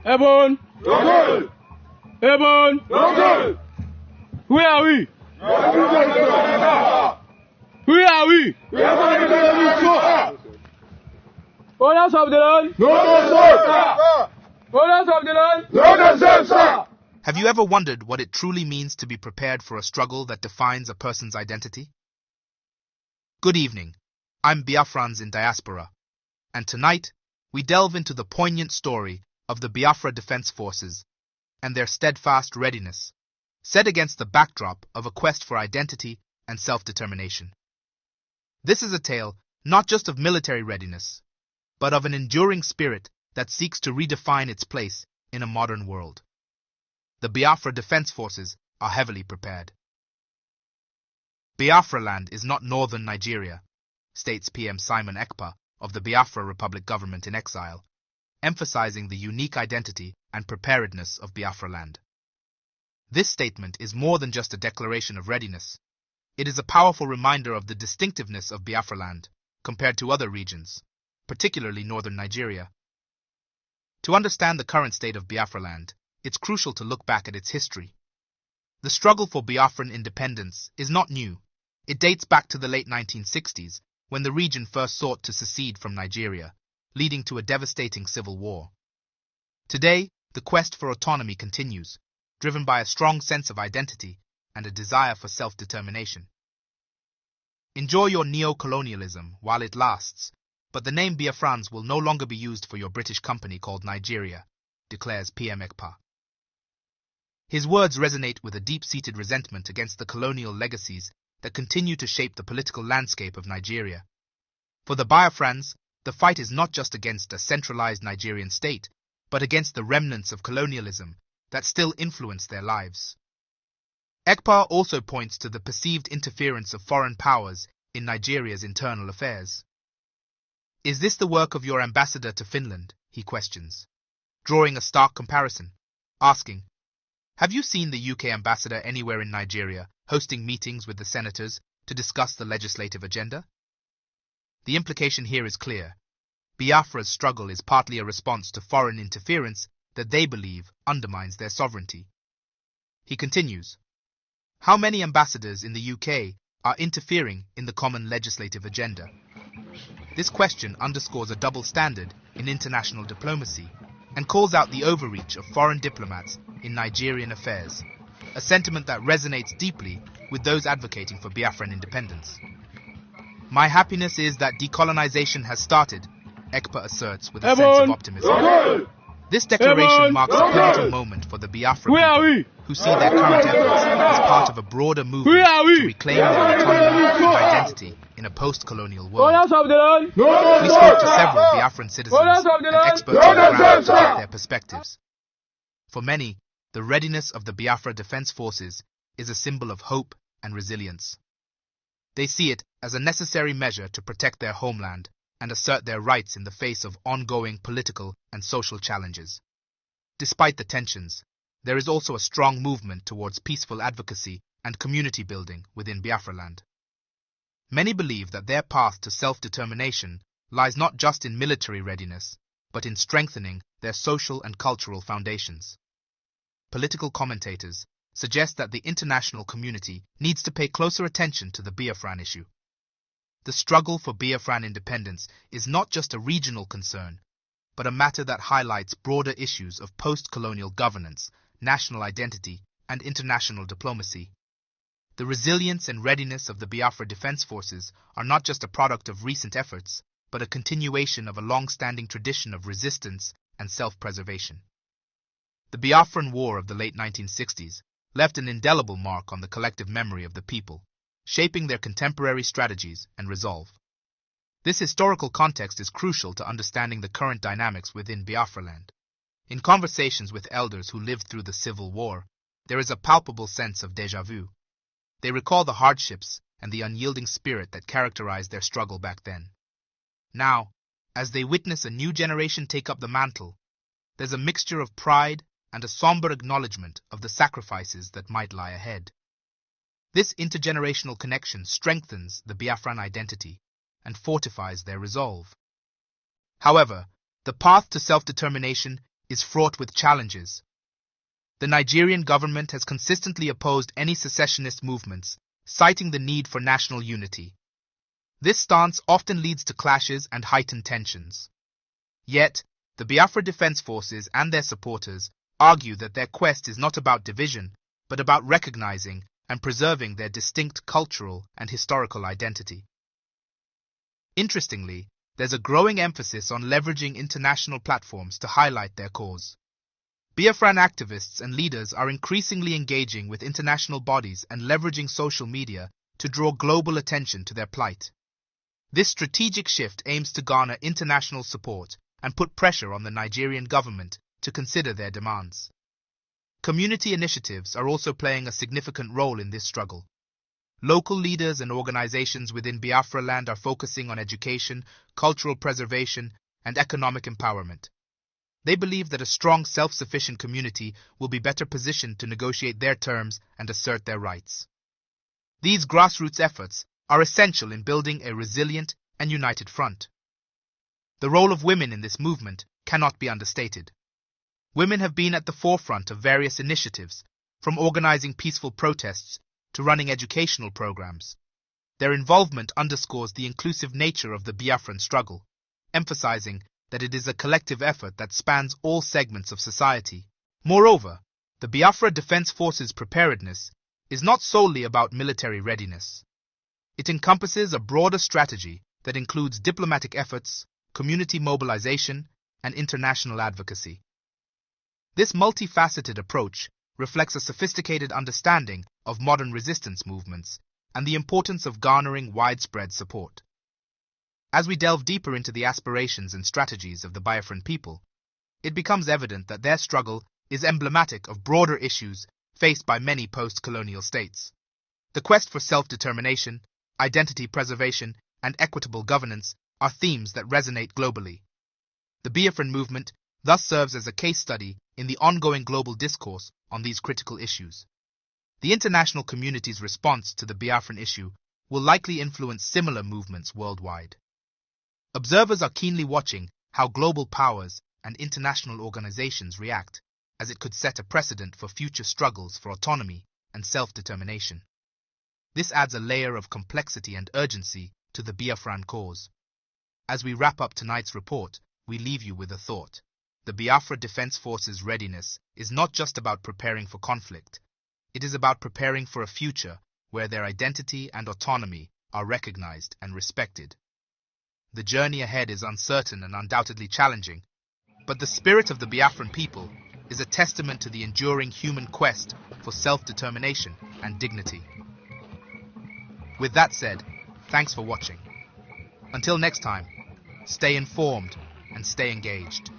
Ebon! Local! Ebon! Local! Where are we? Local! Where are we? Owners of the land! No consent, sir! Owners of the land! No consent, sir! Have you ever wondered what it truly means to be prepared for a struggle that defines a person's identity? Good evening. I'm Biafrans in Diaspora, and tonight we delve into the poignant story of the Biafra Defense Forces and their steadfast readiness, set against the backdrop of a quest for identity and self-determination. This is a tale not just of military readiness, but of an enduring spirit that seeks to redefine its place in a modern world. The Biafra Defense Forces are heavily prepared. Biafra land is not northern Nigeria, states PM Simon Ekpa of the Biafra Republic government in exile, emphasizing the unique identity and preparedness of Biafra land. This statement is more than just a declaration of readiness. It is a powerful reminder of the distinctiveness of Biafra land compared to other regions, particularly northern Nigeria. To understand the current state of Biafra land, it's crucial to look back at its history. The struggle for Biafran independence is not new. It dates back to the late 1960s, when the region first sought to secede from Nigeria, leading to a devastating civil war. Today, the quest for autonomy continues, driven by a strong sense of identity and a desire for self-determination. Enjoy your neo-colonialism while it lasts, but the name Biafrans will no longer be used for your British company called Nigeria, declares PM Ekpa. His words resonate with a deep-seated resentment against the colonial legacies that continue to shape the political landscape of Nigeria. For the Biafrans, the fight is not just against a centralized Nigerian state, but against the remnants of colonialism that still influence their lives. Ekpa also points to the perceived interference of foreign powers in Nigeria's internal affairs. Is this the work of your ambassador to Finland? He questions, drawing a stark comparison, asking, have you seen the UK ambassador anywhere in Nigeria hosting meetings with the senators to discuss the legislative agenda? The implication here is clear. Biafra's struggle is partly a response to foreign interference that they believe undermines their sovereignty. He continues, how many ambassadors in the UK are interfering in the common legislative agenda? This question underscores a double standard in international diplomacy and calls out the overreach of foreign diplomats in Nigerian affairs, a sentiment that resonates deeply with those advocating for Biafran independence. My happiness is that decolonization has started, Ekpa asserts with a sense of optimism. This declaration marks a pivotal moment for the Biafra people, who see their current efforts as part of a broader movement to reclaim their autonomy and identity in a post-colonial world. We spoke to several Biafran citizens and experts on the ground to get their perspectives. For many, the readiness of the Biafra Defense Forces is a symbol of hope and resilience. They see it as a necessary measure to protect their homeland and assert their rights in the face of ongoing political and social challenges. Despite the tensions, there is also a strong movement towards peaceful advocacy and community building within Biafra land. Many believe that their path to self-determination lies not just in military readiness, but in strengthening their social and cultural foundations. Political commentators suggest that the international community needs to pay closer attention to the Biafran issue. The struggle for Biafran independence is not just a regional concern, but a matter that highlights broader issues of post-colonial governance, national identity, and international diplomacy. The resilience and readiness of the Biafra Defense Forces are not just a product of recent efforts, but a continuation of a long-standing tradition of resistance and self-preservation. The Biafran War of the late 1960s left an indelible mark on the collective memory of the people, shaping their contemporary strategies and resolve. This historical context is crucial to understanding the current dynamics within Biafra land. In conversations with elders who lived through the Civil War, there is a palpable sense of déjà vu. They recall the hardships and the unyielding spirit that characterized their struggle back then. Now, as they witness a new generation take up the mantle, there's a mixture of pride and a somber acknowledgement of the sacrifices that might lie ahead. This intergenerational connection strengthens the Biafran identity and fortifies their resolve. However, the path to self-determination is fraught with challenges. The Nigerian government has consistently opposed any secessionist movements, citing the need for national unity. This stance often leads to clashes and heightened tensions. Yet, the Biafra Defense Forces and their supporters argue that their quest is not about division, but about recognizing and preserving their distinct cultural and historical identity. Interestingly, there's a growing emphasis on leveraging international platforms to highlight their cause. Biafran activists and leaders are increasingly engaging with international bodies and leveraging social media to draw global attention to their plight. This strategic shift aims to garner international support and put pressure on the Nigerian government to consider their demands. Community initiatives are also playing a significant role in this struggle. Local leaders and organizations within Biafra land are focusing on education, cultural preservation, and economic empowerment. They believe that a strong, self-sufficient community will be better positioned to negotiate their terms and assert their rights. These grassroots efforts are essential in building a resilient and united front. The role of women in this movement cannot be understated. Women have been at the forefront of various initiatives, from organizing peaceful protests to running educational programs. Their involvement underscores the inclusive nature of the Biafran struggle, emphasizing that it is a collective effort that spans all segments of society. Moreover, the Biafra Defense Forces preparedness is not solely about military readiness. It encompasses a broader strategy that includes diplomatic efforts, community mobilization, and international advocacy. This multifaceted approach reflects a sophisticated understanding of modern resistance movements and the importance of garnering widespread support. As we delve deeper into the aspirations and strategies of the Biafran people, it becomes evident that their struggle is emblematic of broader issues faced by many post-colonial states. The quest for self-determination, identity preservation, and equitable governance are themes that resonate globally. The Biafran movement thus serves as a case study in the ongoing global discourse on these critical issues. The international community's response to the Biafran issue will likely influence similar movements worldwide. Observers are keenly watching how global powers and international organizations react, as it could set a precedent for future struggles for autonomy and self-determination. This adds a layer of complexity and urgency to the Biafran cause. As we wrap up tonight's report, we leave you with a thought. The Biafra Defense Forces' readiness is not just about preparing for conflict. It is about preparing for a future where their identity and autonomy are recognized and respected. The journey ahead is uncertain and undoubtedly challenging, but the spirit of the Biafran people is a testament to the enduring human quest for self-determination and dignity. With that said, thanks for watching. Until next time, stay informed and stay engaged.